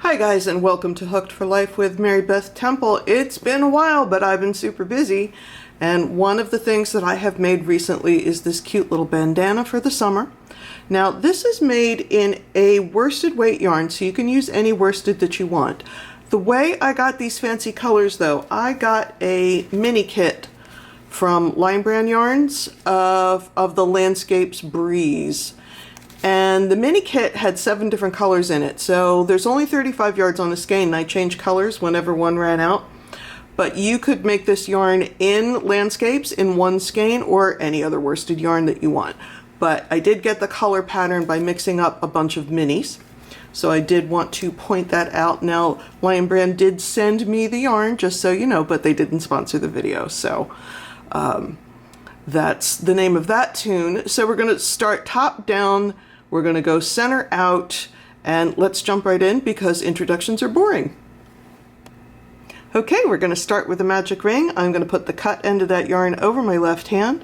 Hi guys, and welcome to Hooked for Life with Mary Beth Temple. It's been a while, but I've been super busy, and one of the things that I have made recently is this cute little bandana for the summer. Now this is made in a worsted weight yarn, so you can use any worsted that you want. The way I got these fancy colors though, I got a mini kit from Lion Brand Yarns of the Landscapes Breeze. And the mini kit had 7 different colors in it, so there's only 35 yards on the skein, and I changed colors whenever one ran out. But you could make this yarn in Landscapes in one skein or any other worsted yarn that you want. But I did get the color pattern by mixing up a bunch of minis, so I did want to point that out. Now, Lion Brand did send me the yarn, just so you know, but they didn't sponsor the video, so that's the name of that tune. So we're going to start top down. We're going to go center out, and let's jump right in because introductions are boring. Okay, we're going to start with a magic ring. I'm going to put the cut end of that yarn over my left hand,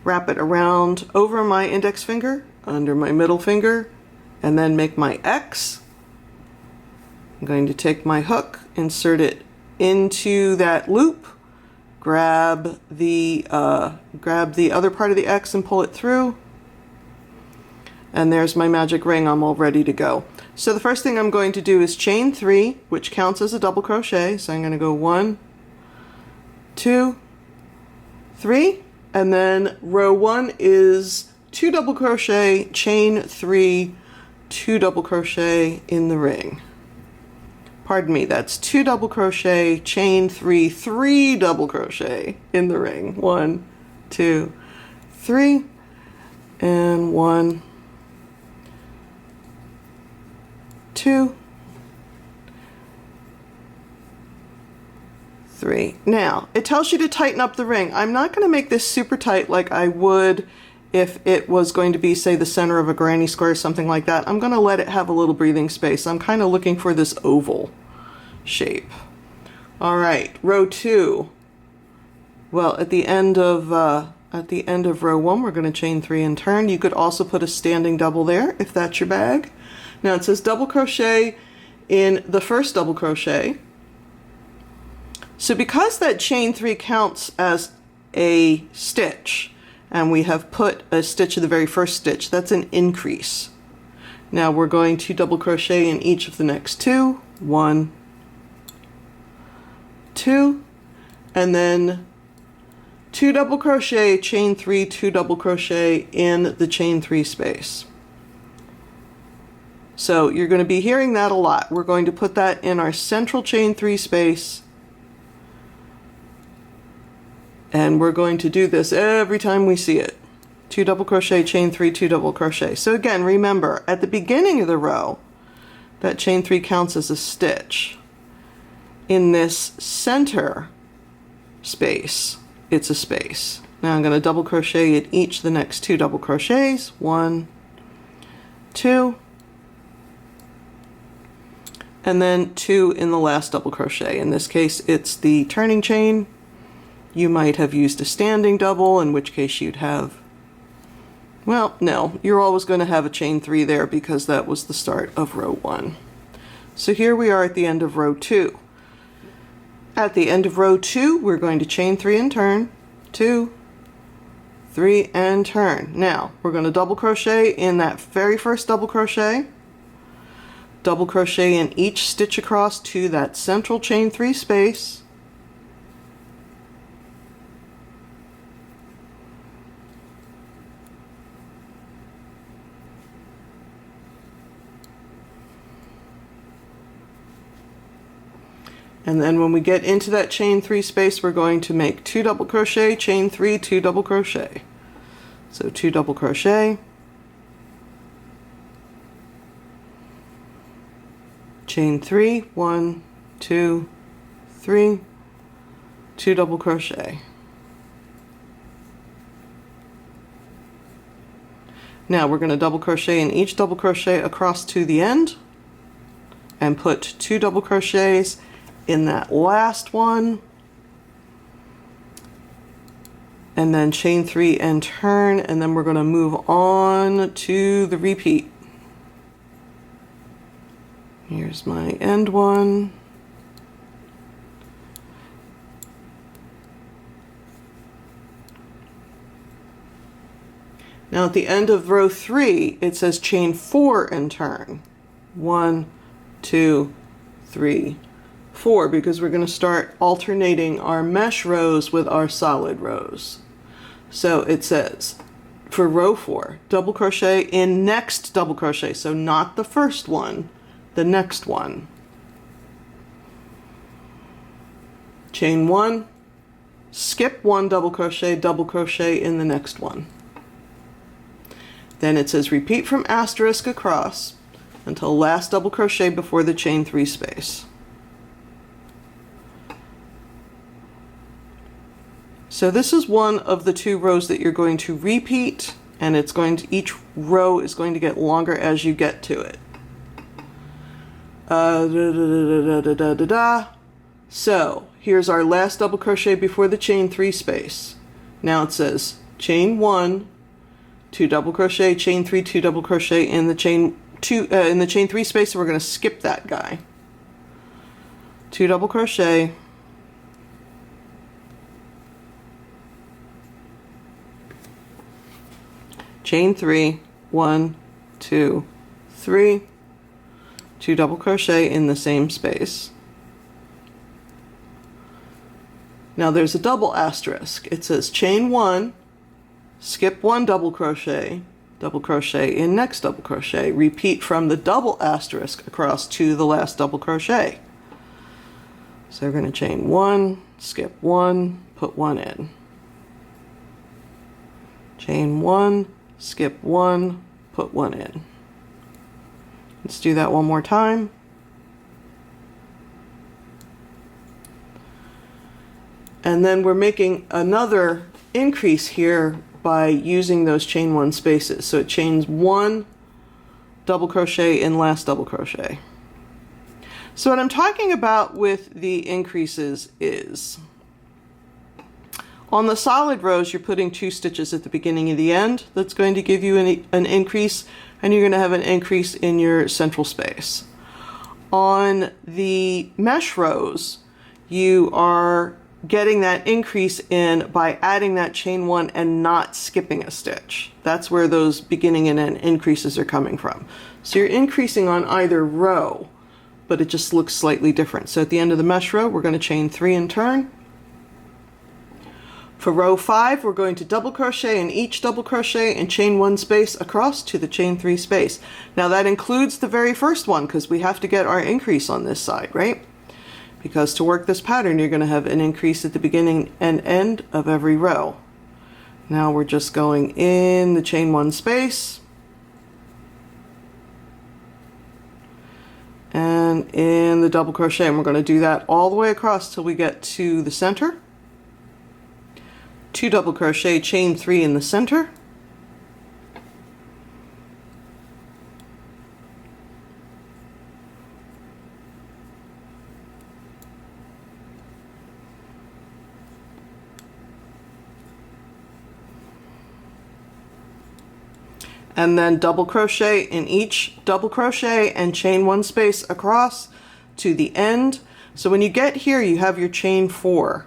wrap it around over my index finger, under my middle finger, and then make my X. I'm going to take my hook, insert it into that loop, grab the other part of the X and pull it through. And there's my magic ring. I'm all ready to go. So the first thing I'm going to do is chain 3, which counts as a double crochet. So I'm going to go 1, 2, 3, and then row 1 is 2 double crochet, chain 3, 2 double crochet in the ring. Pardon me, that's 2 double crochet, chain 3, 3 double crochet in the ring. 1, 2, 3, and 1, 2, 3. Now, it tells you to tighten up the ring. I'm not going to make this super tight like I would if it was going to be, say, the center of a granny square or something like that. I'm going to let it have a little breathing space. I'm kind of looking for this oval shape. All right, row 2. Well, at the end of row 1, we're going to chain 3 and turn. You could also put a standing double there if that's your bag. Now it says double crochet in the first double crochet. So because that chain 3 counts as a stitch, and we have put a stitch in the very first stitch, that's an increase. Now we're going to double crochet in each of the next 2. 1, 2, and then 2 double crochet, chain 3, 2 double crochet in the chain 3 space. So you're going to be hearing that a lot. We're going to put that in our central chain 3 space, and we're going to do this every time we see it. 2 double crochet, chain 3, 2 double crochet. So again, remember, at the beginning of the row, that chain 3 counts as a stitch. In this center space, it's a space. Now I'm going to double crochet in each of the next 2 double crochets. 1, 2, and then 2 in the last double crochet. In this case, it's the turning chain. You might have used a standing double, in which case you'd have, well, no, you're always going to have a chain 3 there because that was the start of row 1. So here we are at the end of row 2. At the end of row 2, we're going to chain 3 and turn, 2, 3, and turn. Now, we're going to double crochet in that very first double crochet, double crochet in each stitch across to that central chain 3 space, and then when we get into that chain 3 space, we're going to make 2 double crochet, chain 3, 2 double crochet. So 2 double crochet, chain 3, 1, 2, 3, 2 double crochet. Now we're going to double crochet in each double crochet across to the end and put 2 double crochets in that last one, and then chain 3 and turn, and then we're going to move on to the repeat. Here's my end one. Now at the end of row 3, it says chain 4 and turn. 1, 2, 3, 4, because we're going to start alternating our mesh rows with our solid rows. So it says, for row 4, double crochet in next double crochet, so not the first one, the next one. Chain 1, skip 1 double crochet in the next one. Then it says repeat from asterisk across until last double crochet before the chain 3 space. So this is one of the 2 rows that you're going to repeat, and it's going to, each row is going to get longer as you get to it. So here's our last double crochet before the chain 3 space. Now it says chain 1, 2 double crochet, chain 3, 2 double crochet in the chain 3 space, so we're going to skip that guy. 2 double crochet, chain 3, 1, 2, 3, 2 double crochet in the same space. Now there's a double asterisk. It says chain 1, skip 1 double crochet in next double crochet, repeat from the double asterisk across to the last double crochet. So we're going to chain 1, skip 1, put 1 in. Chain 1, skip 1, put 1 in. Let's do that one more time. And then we're making another increase here by using those chain 1 spaces. So it chains 1 double crochet in last double crochet. So what I'm talking about with the increases is, on the solid rows, you're putting 2 stitches at the beginning and the end. That's going to give you an increase, and you're going to have an increase in your central space. On the mesh rows, you are getting that increase in by adding that chain 1 and not skipping a stitch. That's where those beginning and end increases are coming from. So you're increasing on either row, but it just looks slightly different. So at the end of the mesh row, we're going to chain 3 and turn. For row 5, we're going to double crochet in each double crochet and chain 1 space across to the chain 3 space. Now that includes the very first one, because we have to get our increase on this side, right? Because to work this pattern, you're going to have an increase at the beginning and end of every row. Now we're just going in the chain 1 space and in the double crochet, and we're going to do that all the way across till we get to the center. 2 double crochet, chain 3 in the center, and then double crochet in each double crochet and chain 1 space across to the end. So when you get here, you have your chain 4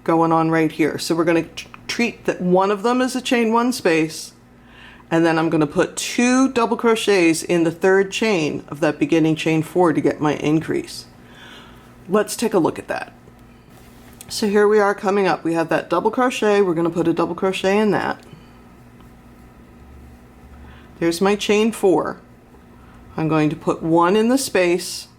going on right here. So we're going to treat that one of them as a chain 1 space, and then I'm going to put 2 double crochets in the 3rd chain of that beginning chain 4 to get my increase. Let's take a look at that. So here we are coming up. We have that double crochet. We're going to put a double crochet in that. There's my chain 4. I'm going to put 1 in the space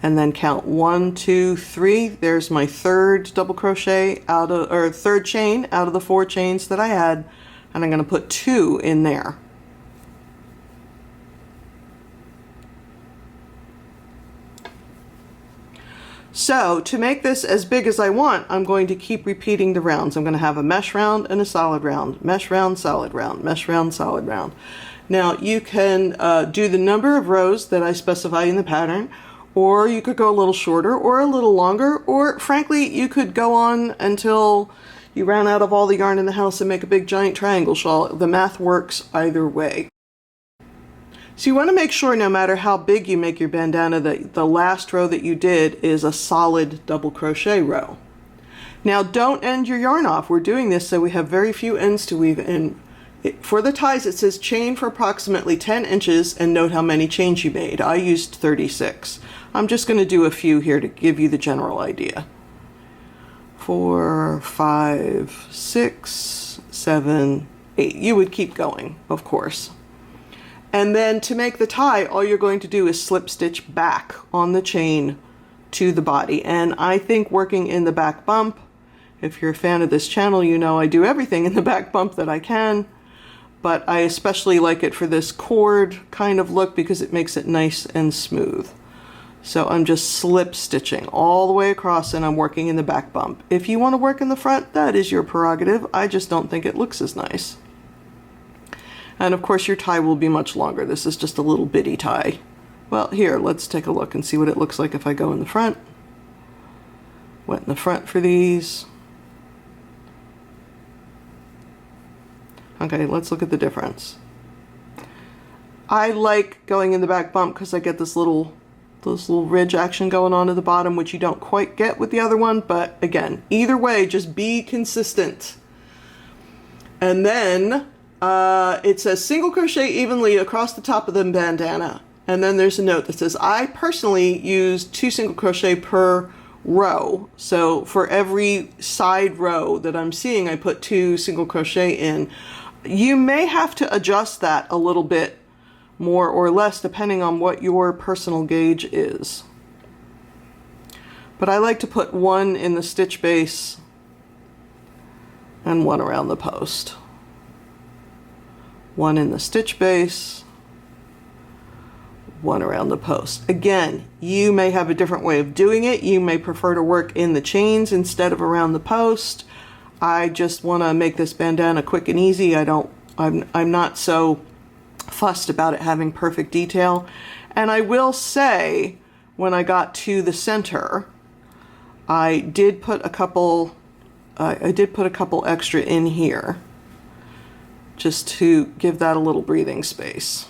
and then count 1, 2, 3. There's my 3rd double crochet out of, or 3rd chain out of the 4 chains that I had, and I'm going to put 2 in there. So to make this as big as I want, I'm going to keep repeating the rounds. I'm going to have a mesh round and a solid round, mesh round, solid round, mesh round, solid round. Now you can do the number of rows that I specify in the pattern, or you could go a little shorter or a little longer, or frankly, you could go on until you ran out of all the yarn in the house and make a big giant triangle shawl. The math works either way. So you want to make sure no matter how big you make your bandana that the last row that you did is a solid double crochet row. Now don't end your yarn off. We're doing this so we have very few ends to weave in. For the ties it says chain for approximately 10 inches and note how many chains you made. I used 36. I'm just going to do a few here to give you the general idea. 4, 5, 6, 7, 8. You would keep going, of course. And then to make the tie, all you're going to do is slip stitch back on the chain to the body. And I think working in the back bump, if you're a fan of this channel, you know I do everything in the back bump that I can, but I especially like it for this cord kind of look because it makes it nice and smooth. So I'm just slip stitching all the way across and I'm working in the back bump. If you want to work in the front, that is your prerogative. I just don't think it looks as nice. And of course your tie will be much longer. This is just a little bitty tie. Well, here, let's take a look and see what it looks like if I go in the front. Went in the front for these. Okay, let's look at the difference. I like going in the back bump because I get this little ridge action going on at the bottom, which you don't quite get with the other one, but again, either way, just be consistent. And then it says single crochet evenly across the top of the bandana. And then there's a note that says, I personally use 2 single crochet per row. So for every side row that I'm seeing, I put 2 single crochet in. You may have to adjust that a little bit more or less depending on what your personal gauge is. But I like to put 1 in the stitch base and 1 around the post. 1 in the stitch base, 1 around the post. Again, you may have a different way of doing it. You may prefer to work in the chains instead of around the post. I just want to make this bandana quick and easy. I'm not so fussed about it having perfect detail. And I will say, when I got to the center, I did put a couple extra in here, just to give that a little breathing space.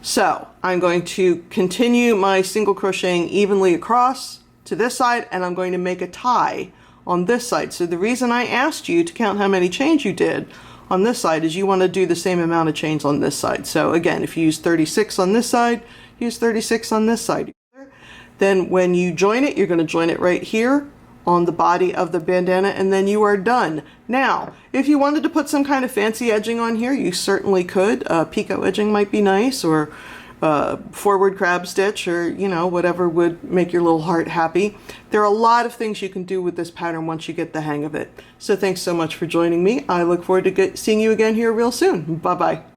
So I'm going to continue my single crocheting evenly across to this side, and I'm going to make a tie on this side. So the reason I asked you to count how many chains you did on this side is you want to do the same amount of chains on this side. So again, if you use 36 on this side, use 36 on this side. Then when you join it, you're going to join it right here on the body of the bandana, and then you are done. Now, if you wanted to put some kind of fancy edging on here, you certainly could. Picot edging might be nice, or forward crab stitch, or you know, whatever would make your little heart happy. There are a lot of things you can do with this pattern once you get the hang of it. So thanks so much for joining me. I look forward to seeing you again here real soon. Bye-bye.